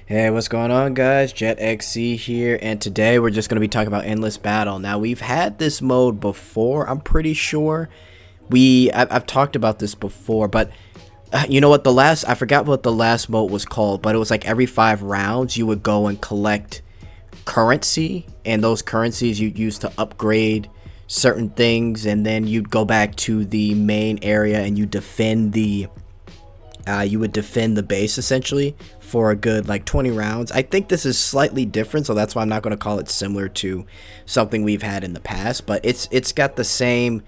Hey, what's going on, guys? JetXC here, and today we're just going to be talking about Endless Battle. Now, we've had this mode before, I'm pretty sure. I've talked about this before, but you know what? I forgot what the last mode was called, but it was like every 5 rounds you would go and collect currency, and those currencies you'd use to upgrade certain things, and then you'd go back to the main area and you would defend the base essentially for a good like 20 rounds. I think this is slightly different, so that's why I'm not going to call it similar to something we've had in the past, but it's got the same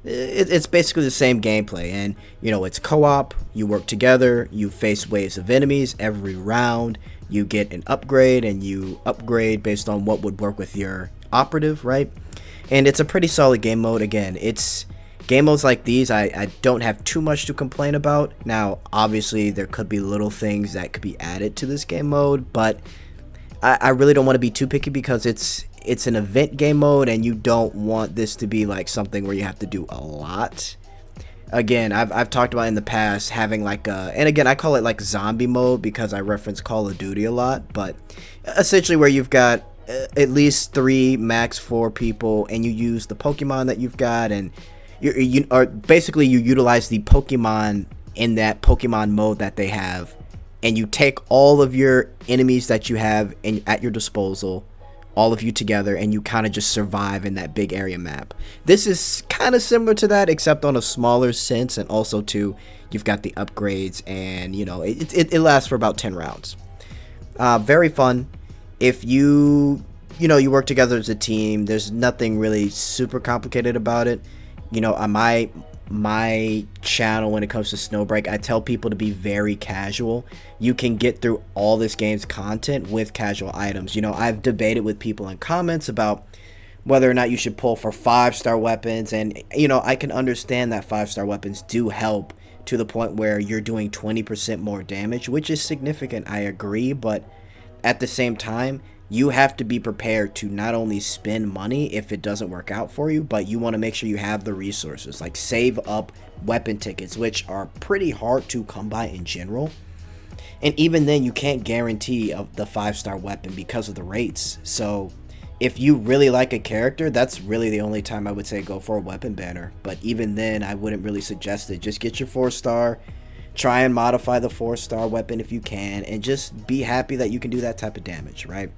it's basically the same gameplay, and you know, it's co-op, you work together, you face waves of enemies every round, you get an upgrade and you upgrade based on what would work with your operative, right? And it's a pretty solid game mode. Again, it's game modes like these, I don't have too much to complain about. Now, obviously, there could be little things that could be added to this game mode, but I really don't want to be too picky because it's an event game mode, and you don't want this to be like something where you have to do a lot. Again, I've talked about in the past having like and again, I call it like zombie mode because I reference Call of Duty a lot, but essentially where you've got at least 3, max 4 people, and you use the Pokemon that you've got, and basically you utilize the Pokemon in that Pokemon mode that they have, and you take all of your enemies that you have at your disposal, all of you together, and you kind of just survive in that big area map. This is kind of similar to that, except on a smaller sense, and also too, you've got the upgrades, and you know, it lasts for about 10 rounds. Very fun. If you work together as a team, there's nothing really super complicated about it. You know, on my channel, when it comes to Snowbreak, I tell people to be very casual. You can get through all this game's content with casual items. You know, I've debated with people in comments about whether or not you should pull for 5-star weapons, and you know, I can understand that 5-star weapons do help to the point where you're doing 20% more damage, which is significant. I agree, but at the same time, you have to be prepared to not only spend money if it doesn't work out for you, but you want to make sure you have the resources, like save up weapon tickets, which are pretty hard to come by in general. And even then, you can't guarantee the 5-star weapon because of the rates. So if you really like a character, that's really the only time I would say go for a weapon banner. But even then, I wouldn't really suggest it. Just get your 4-star, try and modify the 4-star weapon if you can, and just be happy that you can do that type of damage, right?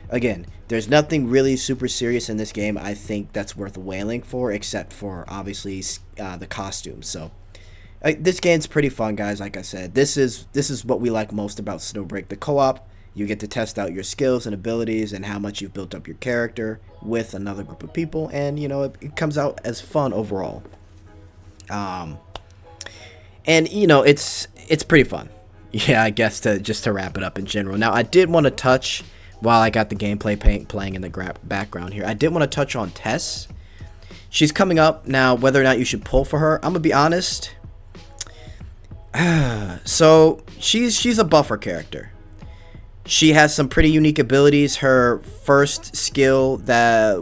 Again, there's nothing really super serious in this game, I think, that's worth wailing for, except for, obviously, the costumes. So, this game's pretty fun, guys. Like I said, this is what we like most about Snowbreak. The co-op, you get to test out your skills and abilities and how much you've built up your character with another group of people, and, you know, it comes out as fun overall. And, you know, it's pretty fun. Yeah, I guess just to wrap it up in general. Now, I did want to touch, while I got the gameplay playing in the background here, I did want to touch on Tess. She's coming up now. Whether or not you should pull for her, I'm gonna be honest. So she's a buffer character. She has some pretty unique abilities. Her first skill,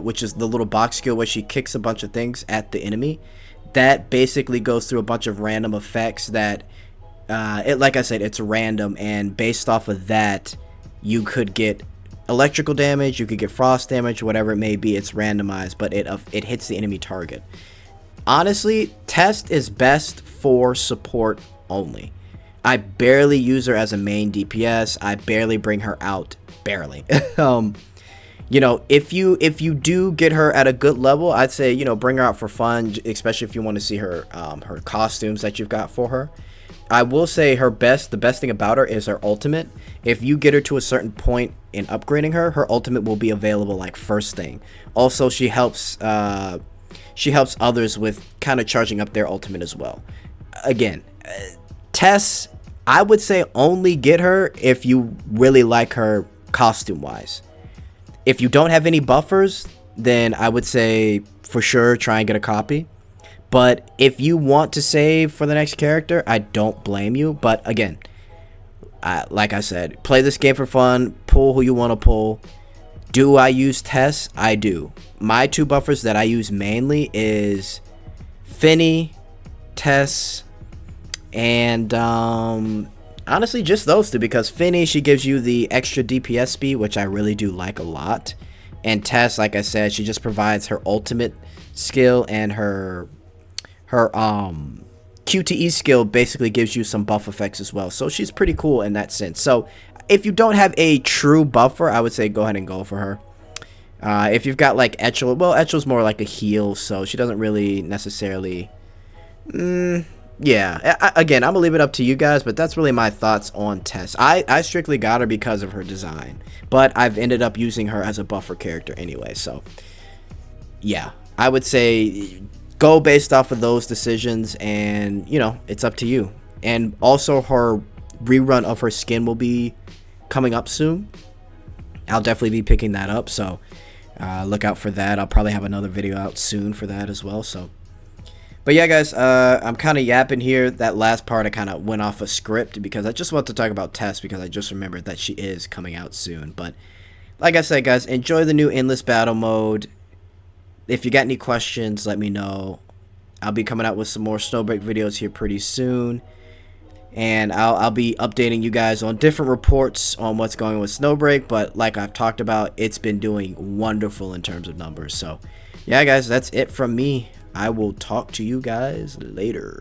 which is the little box skill where she kicks a bunch of things at the enemy, that basically goes through a bunch of random effects that, like I said, it's random, and based off of that, you could get electrical damage, you could get frost damage, whatever it may be. It's randomized, but it hits the enemy target. Honestly, Test is best for support only. I barely use her as a main DPS. I barely bring her out, barely. You know, if you do get her at a good level, I'd say, you know, bring her out for fun, especially if you want to see her her costumes that you've got for her. I will say the best thing about her is her ultimate. If you get her to a certain point in upgrading her, her ultimate will be available like first thing. Also, she helps others with kind of charging up their ultimate as well. Again, Tess, I would say only get her if you really like her costume wise. If you don't have any buffers, then I would say for sure try and get a copy. But if you want to save for the next character, I don't blame you. But again, like I said, play this game for fun. Pull who you want to pull. Do I use Tess? I do. My 2 buffers that I use mainly is Finny, Tess, and Honestly, just those two, because Finny, she gives you the extra DPS speed, which I really do like a lot. And Tess, like I said, she just provides her ultimate skill, and her QTE skill basically gives you some buff effects as well. So she's pretty cool in that sense. So if you don't have a true buffer, I would say go ahead and go for her. If you've got like Etchel, well, Etchel's more like a heal, so she doesn't really necessarily... yeah, again, I'm gonna leave it up to you guys, but that's really my thoughts on Tess. I strictly got her because of her design, but I've ended up using her as a buffer character anyway, so yeah, I would say go based off of those decisions, and you know, it's up to you. And also, her rerun of her skin will be coming up soon. I'll definitely be picking that up, so look out for that. I'll probably have another video out soon for that as well. So, but yeah, guys, I'm kind of yapping here. That last part I kind of went off a script because I just want to talk about Tess, because I just remembered that she is coming out soon. But like I said, guys, enjoy the new endless battle mode. If you got any questions, let me know. I'll be coming out with some more snowbreak videos here pretty soon, and I'll be updating you guys on different reports on what's going on with snowbreak. But like I've talked about, it's been doing wonderful in terms of numbers. So yeah, guys, that's it from me. I will talk to you guys later.